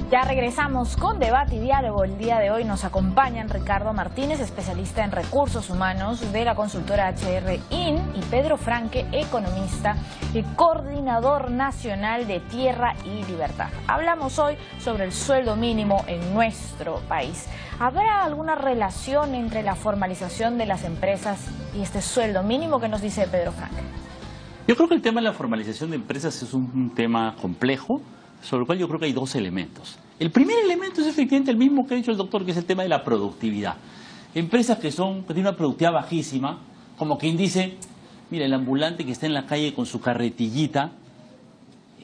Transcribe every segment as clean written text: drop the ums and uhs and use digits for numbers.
Ya regresamos con Debate y Diálogo. El día de hoy nos acompañan Ricardo Martínez, especialista en recursos humanos de la consultora HR IN, y Pedro Franque, economista y coordinador nacional de Tierra y Libertad. Hablamos hoy sobre el sueldo mínimo en nuestro país. ¿Habrá alguna relación entre la formalización de las empresas y este sueldo mínimo? ¿Qué nos dice Pedro Franque? Yo creo que el tema de la formalización de empresas es un tema complejo, sobre el cual yo creo que hay dos elementos. El primer elemento es efectivamente el mismo que ha dicho el doctor, que es el tema de la productividad. Empresas que tienen una productividad bajísima, como quien dice, mira, el ambulante que está en la calle con su carretillita,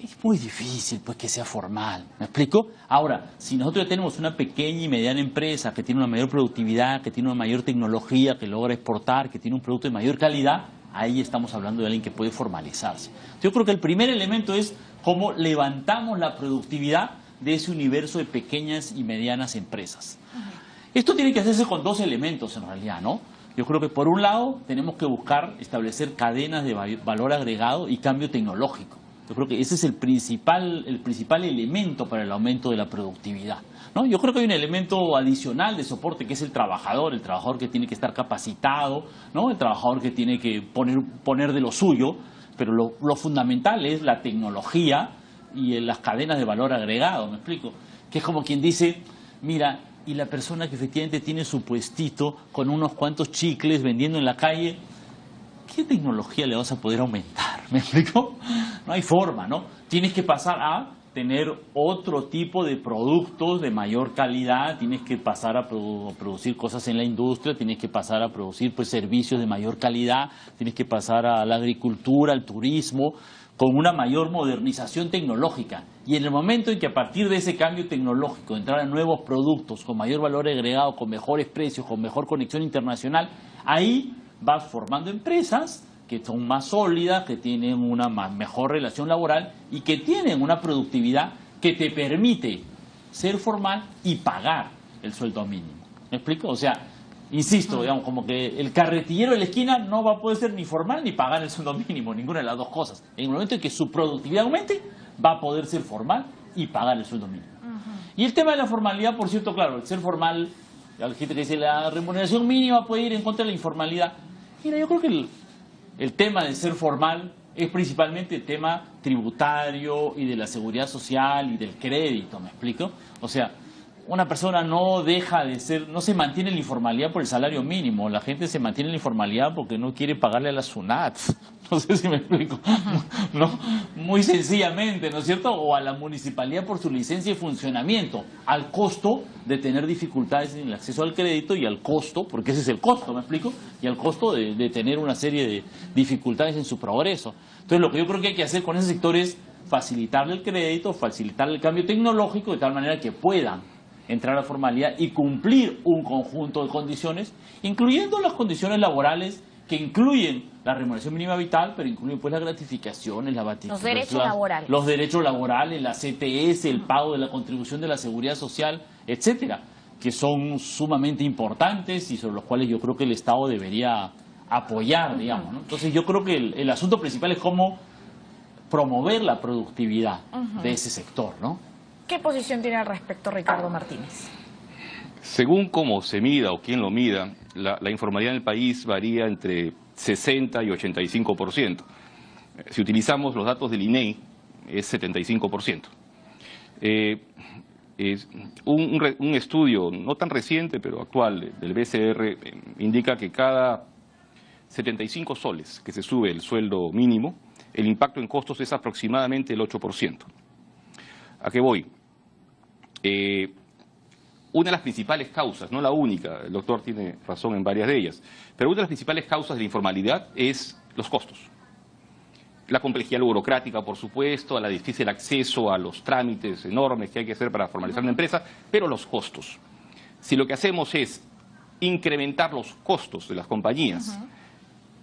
es muy difícil pues que sea formal, ¿me explico? Ahora, si nosotros ya tenemos una pequeña y mediana empresa que tiene una mayor productividad, que tiene una mayor tecnología, que logra exportar, que tiene un producto de mayor calidad, ahí estamos hablando de alguien que puede formalizarse. Yo creo que el primer elemento es cómo levantamos la productividad de ese universo de pequeñas y medianas empresas. Esto tiene que hacerse con dos elementos en realidad, ¿no? Yo creo que por un lado tenemos que buscar establecer cadenas de valor agregado y cambio tecnológico. Yo creo que ese es el principal elemento para el aumento de la productividad, ¿no? Yo creo que hay un elemento adicional de soporte que es el trabajador que tiene que estar capacitado, ¿no? El trabajador que tiene que poner de lo suyo, pero lo fundamental es la tecnología y las cadenas de valor agregado, ¿me explico? Que es como quien dice, mira, y la persona que efectivamente tiene su puestito con unos cuantos chicles vendiendo en la calle, ¿qué tecnología le vas a poder aumentar? ¿Me explico? No hay forma, ¿no? Tienes que pasar a tener otro tipo de productos de mayor calidad, tienes que pasar a producir cosas en la industria, tienes que pasar a producir pues servicios de mayor calidad, tienes que pasar a la agricultura, al turismo, con una mayor modernización tecnológica. Y en el momento en que a partir de ese cambio tecnológico entrar a nuevos productos con mayor valor agregado, con mejores precios, con mejor conexión internacional, ahí vas formando empresas que son más sólidas, que tienen una mejor relación laboral y que tienen una productividad que te permite ser formal y pagar el sueldo mínimo. ¿Me explico? O sea, insisto, digamos, como que el carretillero de la esquina no va a poder ser ni formal ni pagar el sueldo mínimo, ninguna de las dos cosas. En el momento en que su productividad aumente, va a poder ser formal y pagar el sueldo mínimo. Y el tema de la formalidad, por cierto, claro, el ser formal, la gente que dice la remuneración mínima puede ir en contra de la informalidad. Mira, yo creo que el tema de ser formal es principalmente el tema tributario y de la seguridad social y del crédito, ¿me explico? O sea, una persona no deja de ser, no se mantiene en la informalidad por el salario mínimo, la gente se mantiene en la informalidad porque no quiere pagarle a la SUNAT, no sé si me explico, ¿no? Muy sencillamente, ¿no es cierto? O a la municipalidad por su licencia de funcionamiento, al costo de tener dificultades en el acceso al crédito y al costo, porque ese es el costo, ¿me explico? Y al costo de tener una serie de dificultades en su progreso. Entonces lo que yo creo que hay que hacer con ese sector es facilitarle el crédito, facilitarle el cambio tecnológico de tal manera que puedan entrar a la formalidad y cumplir un conjunto de condiciones, incluyendo las condiciones laborales que incluyen la remuneración mínima vital, pero incluyen pues las gratificaciones, los derechos laborales. Los derechos laborales, la CTS, el pago de la contribución de la seguridad social, etcétera, que son sumamente importantes y sobre los cuales yo creo que el Estado debería apoyar, digamos, ¿no? Entonces yo creo que el asunto principal es cómo promover la productividad de ese sector, ¿no? ¿Qué posición tiene al respecto Ricardo Martínez? Según cómo se mida o quién lo mida, la informalidad en el país varía entre 60 y 85%. Si utilizamos los datos del INEI, es 75%. Un estudio no tan reciente, pero actual, del BCR, indica que cada 75 soles que se sube el sueldo mínimo, el impacto en costos es aproximadamente el 8%. ¿A qué voy? Una de las principales causas, no la única, el doctor tiene razón en varias de ellas, pero una de las principales causas de la informalidad es los costos. La complejidad burocrática, por supuesto, el difícil acceso a los trámites enormes que hay que hacer para formalizar una empresa, pero los costos. Si lo que hacemos es incrementar los costos de las compañías,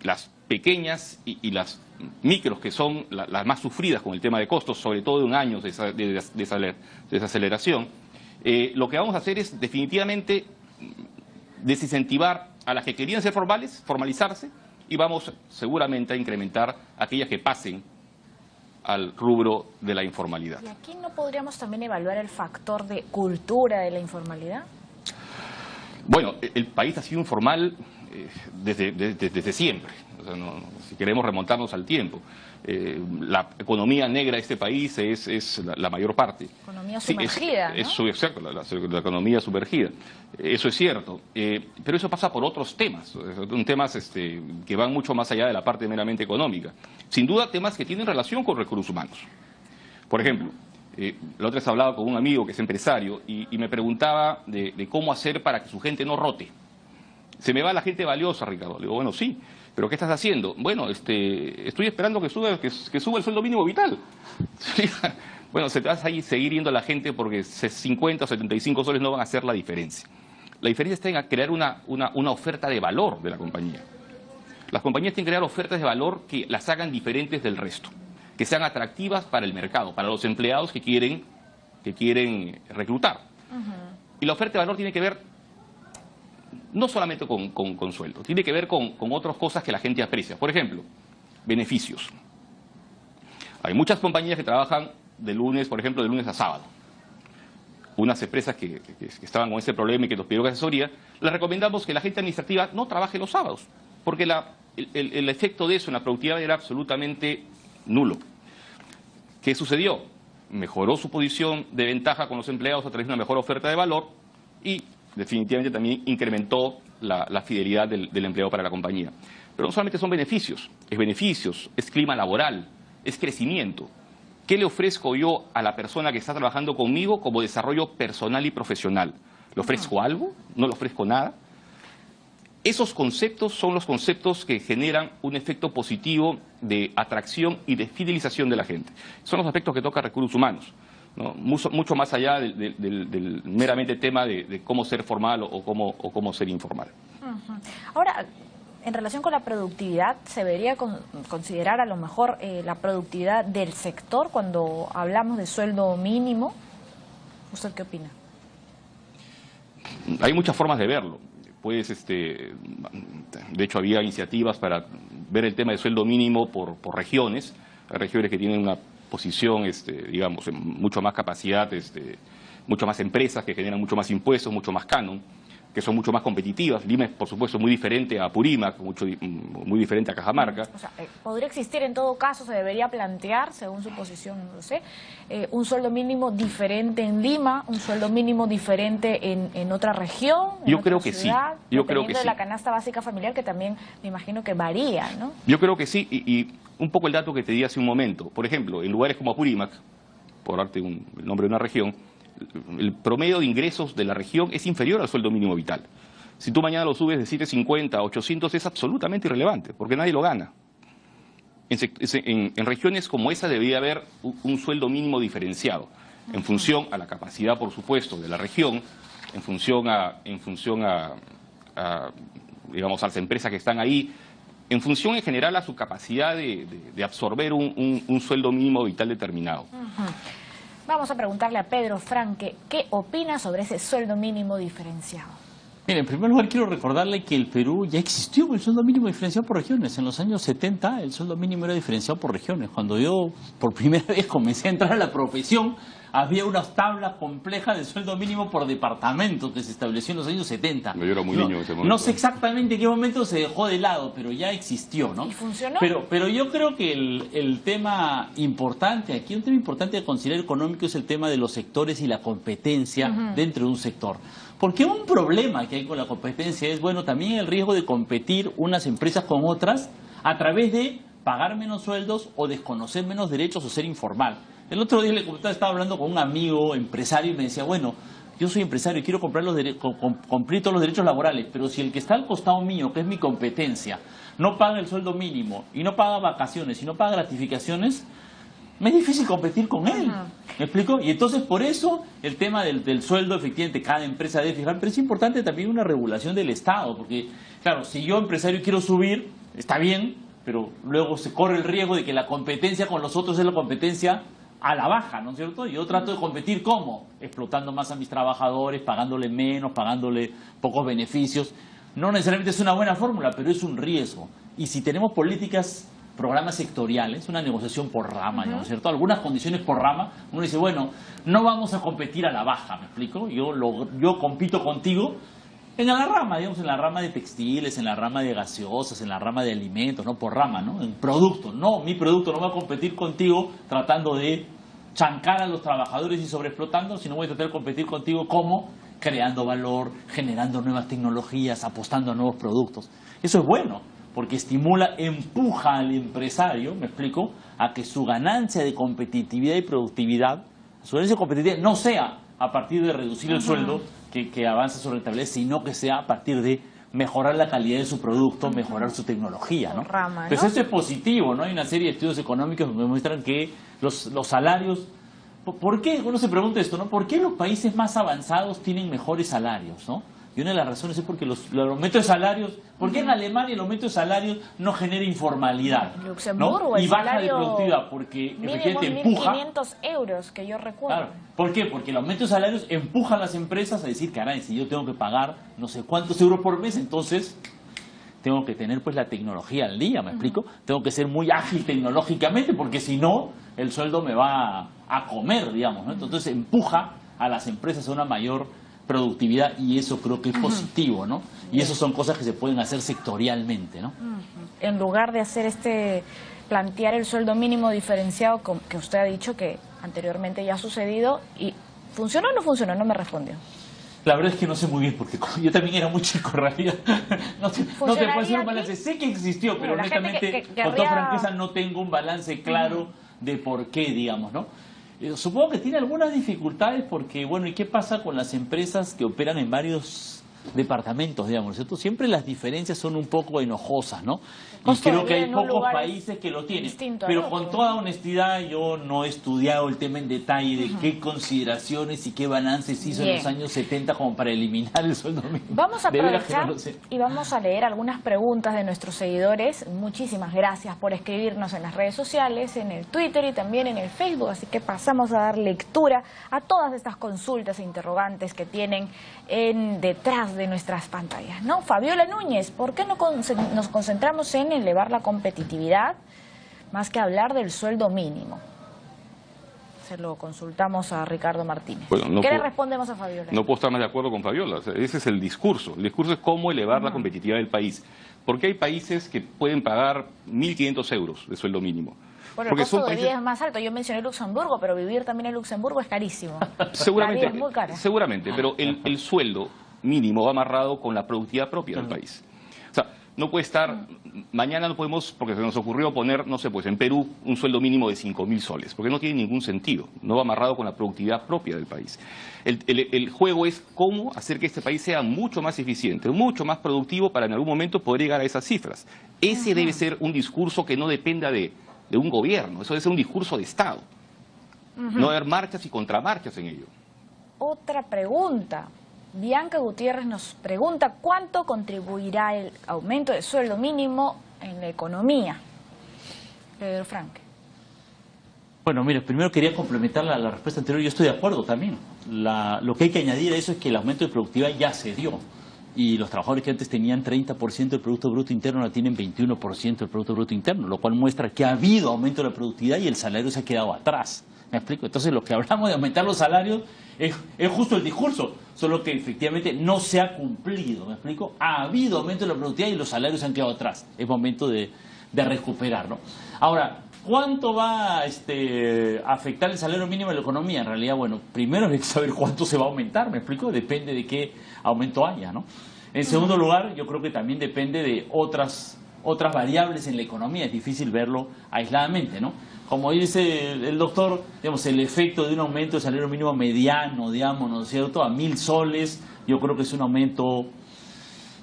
las pequeñas y las micros, que son las más sufridas con el tema de costos, sobre todo en años de desaceleración, lo que vamos a hacer es definitivamente desincentivar a las que querían ser formales, formalizarse, y vamos seguramente a incrementar aquellas que pasen al rubro de la informalidad. ¿Y aquí no podríamos también evaluar el factor de cultura de la informalidad? Bueno, el país ha sido informal desde siempre. O sea, si queremos remontarnos al tiempo. La economía negra de este país es la mayor parte. Economía sumergida, ¿no? Exacto, la economía sumergida. Eso es cierto. Pero eso pasa por otros temas, temas que van mucho más allá de la parte meramente económica. Sin duda, temas que tienen relación con recursos humanos. Por ejemplo, la otra vez hablaba con un amigo que es empresario y me preguntaba de cómo hacer para que su gente no rote. Se me va la gente valiosa, Ricardo. Le digo, bueno, sí, pero ¿qué estás haciendo? Bueno, estoy esperando que suba el sueldo mínimo vital. Bueno, se te va a seguir yendo la gente porque 50 o 75 soles no van a hacer la diferencia. La diferencia está en crear una oferta de valor de la compañía. Las compañías tienen que crear ofertas de valor que las hagan diferentes del resto, que sean atractivas para el mercado, para los empleados que quieren reclutar. Y la oferta de valor tiene que ver no solamente con sueldo, tiene que ver con otras cosas que la gente aprecia. Por ejemplo, beneficios. Hay muchas compañías que trabajan de lunes, por ejemplo, de lunes a sábado. Unas empresas que estaban con ese problema y que nos pidieron asesoría, les recomendamos que la gente administrativa no trabaje los sábados, porque el efecto de eso en la productividad era absolutamente nulo. ¿Qué sucedió? Mejoró su posición de ventaja con los empleados a través de una mejor oferta de valor y definitivamente también incrementó la fidelidad del empleado para la compañía. Pero no solamente son beneficios, es clima laboral, es crecimiento. ¿Qué le ofrezco yo a la persona que está trabajando conmigo como desarrollo personal y profesional? ¿Le ofrezco algo? ¿No le ofrezco nada? Esos conceptos son los conceptos que generan un efecto positivo de atracción y de fidelización de la gente. Son los aspectos que toca recursos humanos, ¿no? Mucho más allá del meramente tema de cómo ser formal o cómo ser informal. Ahora, en relación con la productividad, ¿se debería considerar a lo mejor la productividad del sector cuando hablamos de sueldo mínimo? ¿Usted qué opina? Hay muchas formas de verlo. Pues, de hecho, había iniciativas para ver el tema de sueldo mínimo por regiones. Hay regiones que tienen una posición, digamos, mucho más capacidad, mucho más empresas que generan mucho más impuestos, mucho más canon, que son mucho más competitivas. Lima es, por supuesto, muy diferente a Apurímac, muy diferente a Cajamarca. O sea, podría existir en todo caso, se debería plantear, según su posición, no lo sé, un sueldo mínimo diferente en Lima, un sueldo mínimo diferente en otra región, en Yo otra creo que ciudad, sí. Yo creo que de sí. la canasta básica familiar, que también me imagino que varía, ¿no? Yo creo que sí, y un poco el dato que te di hace un momento. Por ejemplo, en lugares como Apurímac, por darte el nombre de una región, el promedio de ingresos de la región es inferior al sueldo mínimo vital. Si tú mañana lo subes de 750 a 800 es absolutamente irrelevante, porque nadie lo gana. En regiones como esa debería haber un sueldo mínimo diferenciado, en función a la capacidad, por supuesto, de la región, en función a digamos, a las empresas que están ahí, en función en general a su capacidad de absorber un sueldo mínimo vital determinado. Vamos a preguntarle a Pedro Franque, ¿qué opina sobre ese sueldo mínimo diferenciado? Mira, en primer lugar quiero recordarle que el Perú ya existió el sueldo mínimo diferenciado por regiones. En los años 70 el sueldo mínimo era diferenciado por regiones. Cuando yo por primera vez comencé a entrar a la profesión, había unas tablas complejas de sueldo mínimo por departamento que se estableció en los años 70. Yo era muy niño en ese momento. No sé exactamente en qué momento se dejó de lado, pero ya existió, ¿no? ¿Y funcionó? Pero yo creo que el tema importante, aquí un tema importante de considerar económico es el tema de los sectores y la competencia dentro de un sector. Porque un problema que hay con la competencia es, bueno, también el riesgo de competir unas empresas con otras a través de pagar menos sueldos o desconocer menos derechos o ser informal. El otro día estaba hablando con un amigo empresario y me decía, bueno, yo soy empresario y quiero comprar cumplir todos los derechos laborales, pero si el que está al costado mío, que es mi competencia, no paga el sueldo mínimo y no paga vacaciones y no paga gratificaciones, me es difícil competir con él. ¿Me explico? Y entonces por eso el tema del sueldo, efectivamente, cada empresa debe fijar, pero es importante también una regulación del Estado, porque, claro, si yo empresario quiero subir, está bien, pero luego se corre el riesgo de que la competencia con los otros es la competencia a la baja, ¿no es cierto? Yo trato de competir, ¿cómo? Explotando más a mis trabajadores, pagándole menos, pagándole pocos beneficios. No necesariamente es una buena fórmula, pero es un riesgo. Y si tenemos políticas programas sectoriales, una negociación por rama, ¿no es cierto? Algunas condiciones por rama, uno dice, bueno, no vamos a competir a la baja, ¿me explico? Yo compito contigo en la rama, digamos, en la rama de textiles, en la rama de gaseosas, en la rama de alimentos, no por rama, ¿no? En producto, no, mi producto no va a competir contigo tratando de chancar a los trabajadores y sobreexplotando, sino voy a tratar de competir contigo como creando valor, generando nuevas tecnologías, apostando a nuevos productos. Eso es bueno, porque estimula, empuja al empresario, me explico, a que su ganancia de competitividad y productividad, su ganancia de competitividad no sea a partir de reducir el sueldo que avanza su rentabilidad, sino que sea a partir de mejorar la calidad de su producto, mejorar su tecnología, ¿no? Rama, ¿no? Entonces eso es positivo, ¿no? Hay una serie de estudios económicos que muestran que los salarios... ¿Por qué? Uno se pregunta esto, ¿no? ¿Por qué los países más avanzados tienen mejores salarios, ¿no? Y una de las razones es porque los aumentos de salarios... ¿Por qué en Alemania el aumento de salarios no genera informalidad? En Luxemburgo, ¿no? Y el baja de salario productividad, porque efectivamente empuja... 1.500 euros, que yo recuerdo. Claro. ¿Por qué? Porque el aumento de salarios empuja a las empresas a decir, caray, si yo tengo que pagar no sé cuántos euros por mes, entonces tengo que tener pues la tecnología al día, ¿me explico? Tengo que ser muy ágil tecnológicamente, porque si no, el sueldo me va a comer, digamos, ¿no? Entonces empuja a las empresas a una mayor productividad y eso creo que es positivo, ¿no? Y eso son cosas que se pueden hacer sectorialmente, ¿no? En lugar de hacer plantear el sueldo mínimo diferenciado, que usted ha dicho que anteriormente ya ha sucedido, y ¿funcionó o no funcionó? No me respondió. La verdad es que no sé muy bien, porque yo también era muy chico en realidad. No te puedo hacer un balance. Sé que existió, pero honestamente, con toda franqueza, no tengo un balance claro de por qué, digamos, ¿no? Supongo que tiene algunas dificultades porque, bueno, ¿y qué pasa con las empresas que operan en varios departamentos, digamos, ¿cierto? Siempre las diferencias son un poco enojosas, ¿no? Y creo que hay pocos países que lo tienen. Pero con toda honestidad, yo no he estudiado el tema en detalle de qué consideraciones y qué balances hizo en los años 70 como para eliminar el sueldo mínimo. Vamos a aprovechar y vamos a leer algunas preguntas de nuestros seguidores. Muchísimas gracias por escribirnos en las redes sociales, en el Twitter y también en el Facebook. Así que pasamos a dar lectura a todas estas consultas e interrogantes que tienen detrás de nuestras pantallas, ¿no? Fabiola Núñez, ¿por qué no nos concentramos en elevar la competitividad más que hablar del sueldo mínimo? Se lo consultamos a Ricardo Martínez. Bueno, ¿qué le respondemos a Fabiola? No puedo estar más de acuerdo con Fabiola. O sea, ese es el discurso. El discurso es cómo elevar la competitividad del país. Porque hay países que pueden pagar 1.500 euros de sueldo mínimo. Bueno, el costo de vida es más alto. Yo mencioné Luxemburgo, pero vivir también en Luxemburgo es carísimo. Seguramente, la vida es muy cara. Seguramente, pero el sueldo mínimo va amarrado con la productividad propia del país. O sea, no puede estar, mañana no podemos, porque se nos ocurrió poner, no sé, pues en Perú un sueldo mínimo de 5.000 soles, porque no tiene ningún sentido, no va amarrado con la productividad propia del país. El juego es cómo hacer que este país sea mucho más eficiente, mucho más productivo para en algún momento poder llegar a esas cifras. Ese debe ser un discurso que no dependa de un gobierno, eso debe ser un discurso de Estado. No haber marchas y contramarchas en ello. Otra pregunta. Bianca Gutiérrez nos pregunta ¿cuánto contribuirá el aumento del sueldo mínimo en la economía? Pedro Franque. Bueno, mire, primero quería complementar la respuesta anterior. Yo estoy de acuerdo también. Lo que hay que añadir a eso es que el aumento de productividad ya se dio. Y los trabajadores que antes tenían 30% del Producto Bruto Interno ahora tienen 21% del Producto Bruto Interno, lo cual muestra que ha habido aumento de la productividad y el salario se ha quedado atrás. ¿Me explico? Entonces, lo que hablamos de aumentar los salarios es justo el discurso, solo que efectivamente no se ha cumplido. ¿Me explico? Ha habido aumento de la productividad y los salarios se han quedado atrás. Es momento de recuperar, ¿no? Ahora, ¿cuánto va a afectar el salario mínimo en la economía? En realidad, bueno, primero hay que saber cuánto se va a aumentar, ¿me explico? Depende de qué aumento haya, ¿no? En segundo lugar, yo creo que también depende de otras variables en la economía. Es difícil verlo aisladamente, ¿no? Como dice el doctor, digamos, el efecto de un aumento del salario mínimo mediano, digamos, ¿no es cierto?, a 1.000 soles, yo creo que es un aumento,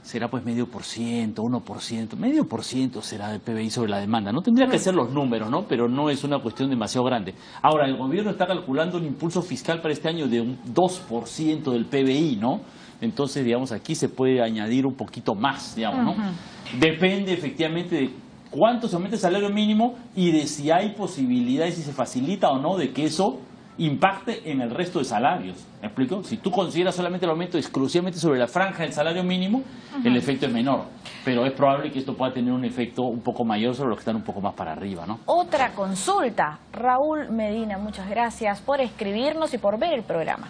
será pues 0,5%, 1%, 0,5% será del PBI sobre la demanda. No tendría que ser los números, ¿no? Pero no es una cuestión demasiado grande. Ahora, el gobierno está calculando un impulso fiscal para este año de un 2% del PBI, ¿no? Entonces, digamos, aquí se puede añadir un poquito más, digamos, ¿no? Depende efectivamente de cuánto se aumenta el salario mínimo y de si hay posibilidades, si se facilita o no de que eso impacte en el resto de salarios. ¿Me explico? Si tú consideras solamente el aumento exclusivamente sobre la franja del salario mínimo, el efecto es menor. Pero es probable que esto pueda tener un efecto un poco mayor sobre los que están un poco más para arriba, ¿no? Otra consulta. Raúl Medina, muchas gracias por escribirnos y por ver el programa.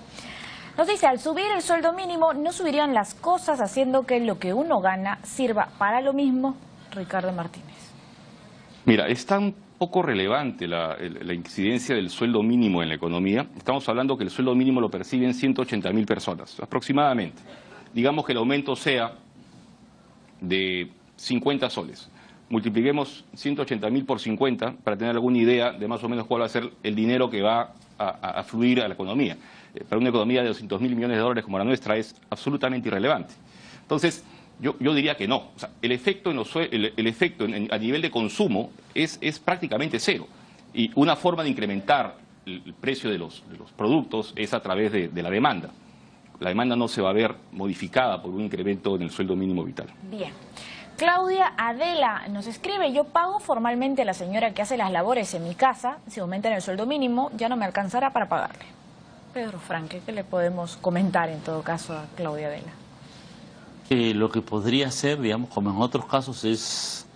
Nos dice, al subir el sueldo mínimo, ¿no subirían las cosas haciendo que lo que uno gana sirva para lo mismo? Ricardo Martínez. Mira, es tan poco relevante la incidencia del sueldo mínimo en la economía. Estamos hablando que el sueldo mínimo lo perciben 180.000 personas, aproximadamente. Digamos que el aumento sea de 50 soles. Multipliquemos 180.000 por 50 para tener alguna idea de más o menos cuál va a ser el dinero que va a fluir a la economía. Para una economía de 200.000 millones de dólares como la nuestra es absolutamente irrelevante. Entonces, yo diría que no. O sea, el efecto, a nivel de consumo es prácticamente cero. Y una forma de incrementar el precio de los productos es a través de la demanda. La demanda no se va a ver modificada por un incremento en el sueldo mínimo vital. Bien. Claudia Adela nos escribe, yo pago formalmente a la señora que hace las labores en mi casa, si aumentan el sueldo mínimo ya no me alcanzará para pagarle. Pedro Franque, ¿qué le podemos comentar en todo caso a Claudia Adela? Lo que podría ser, digamos, como en otros casos, es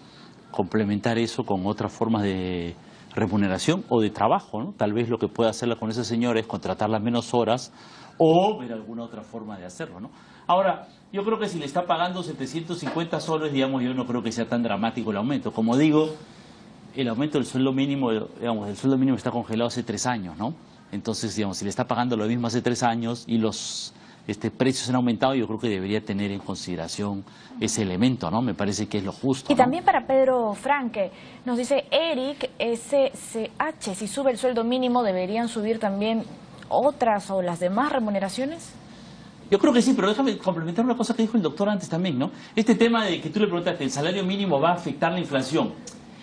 complementar eso con otras formas de remuneración o de trabajo, ¿no? Tal vez lo que pueda hacerla con esa señora es contratarla menos horas o ver alguna otra forma de hacerlo, ¿no? Ahora, yo creo que si le está pagando 750 soles, digamos, yo no creo que sea tan dramático el aumento. Como digo, el aumento del sueldo mínimo, digamos, el sueldo mínimo está congelado hace 3 años, ¿no? Entonces, digamos, si le está pagando lo mismo hace 3 años y los precios han aumentado, yo creo que debería tener en consideración ese elemento, ¿no? Me parece que es lo justo. Y también para Pedro Franque, nos dice Eric SCH, si sube el sueldo mínimo, ¿deberían subir también otras o las demás remuneraciones? Yo creo que sí, pero déjame complementar una cosa que dijo el doctor antes también, ¿no? Este tema de que tú le preguntaste, ¿el salario mínimo va a afectar la inflación?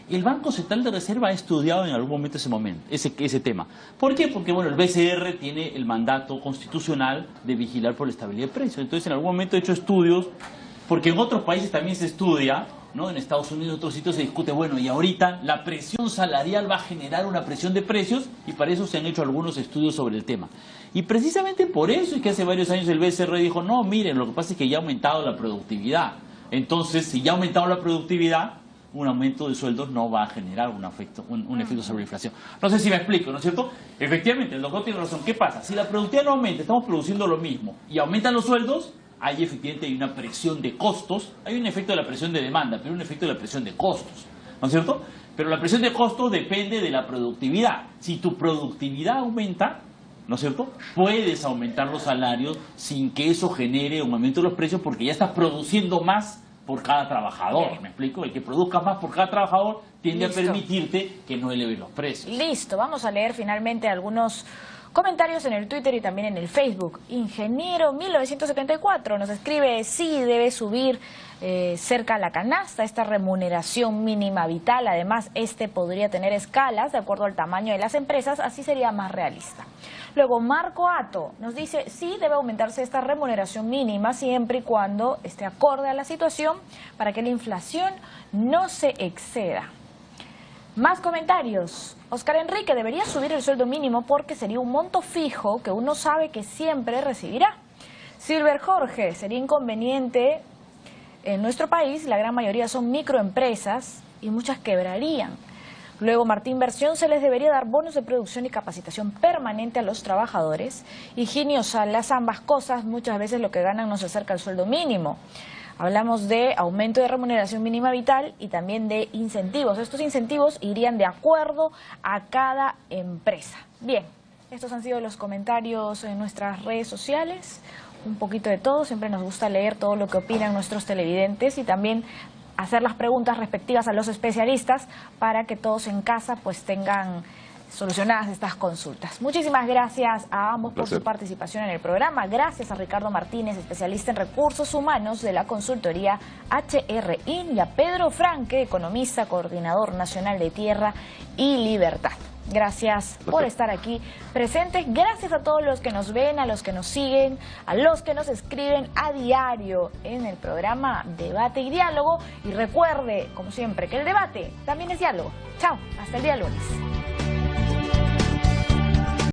El Banco Central de Reserva ha estudiado en algún momento ese tema. ¿Por qué? Porque bueno, el BCR tiene el mandato constitucional de vigilar por la estabilidad de precios. Entonces, en algún momento ha hecho estudios, porque en otros países también se estudia, ¿no? En Estados Unidos y otros sitios se discute, bueno, y ahorita la presión salarial va a generar una presión de precios y para eso se han hecho algunos estudios sobre el tema. Y precisamente por eso es que hace varios años el BCR dijo, no, miren, lo que pasa es que ya ha aumentado la productividad. Entonces, si ya ha aumentado la productividad, un aumento de sueldos no va a generar un efecto sobre la inflación. No sé si me explico, ¿no es cierto? Efectivamente, el doctor tiene razón. ¿Qué pasa? Si la productividad no aumenta, estamos produciendo lo mismo y aumentan los sueldos, ahí efectivamente hay una presión de costos, hay un efecto de la presión de demanda, pero un efecto de la presión de costos, ¿no es cierto? Pero la presión de costos depende de la productividad. Si tu productividad aumenta, ¿no es cierto?, puedes aumentar los salarios sin que eso genere un aumento de los precios porque ya estás produciendo más por cada trabajador. Bien. ¿Me explico? El que produzca más por cada trabajador tiende Listo. a permitirte que no eleve los precios. Listo, vamos a leer finalmente algunos comentarios en el Twitter y también en el Facebook. Ingeniero 1974 nos escribe, sí debe subir cerca a la canasta esta remuneración mínima vital. Además, podría tener escalas de acuerdo al tamaño de las empresas, así sería más realista. Luego, Marco Ato nos dice, sí debe aumentarse esta remuneración mínima siempre y cuando esté acorde a la situación para que la inflación no se exceda. Más comentarios. Oscar Enrique, debería subir el sueldo mínimo porque sería un monto fijo que uno sabe que siempre recibirá. Silver Jorge, sería inconveniente. En nuestro país la gran mayoría son microempresas y muchas quebrarían. Luego Martín Versión, se les debería dar bonos de producción y capacitación permanente a los trabajadores. Higinio Salas, ambas cosas, muchas veces lo que ganan no se acerca al sueldo mínimo. Hablamos de aumento de remuneración mínima vital y también de incentivos. Estos incentivos irían de acuerdo a cada empresa. Bien, estos han sido los comentarios en nuestras redes sociales. Un poquito de todo, siempre nos gusta leer todo lo que opinan nuestros televidentes y también hacer las preguntas respectivas a los especialistas para que todos en casa pues tengan solucionadas estas consultas. Muchísimas gracias a ambos por su participación en el programa. Gracias a Ricardo Martínez, especialista en recursos humanos de la consultoría HRIN, y a Pedro Franque, economista, coordinador nacional de Tierra y Libertad. Gracias por estar aquí presentes. Gracias a todos los que nos ven, a los que nos siguen, a los que nos escriben a diario en el programa Debate y Diálogo. Y recuerde, como siempre, que el debate también es diálogo. Chao, hasta el día lunes.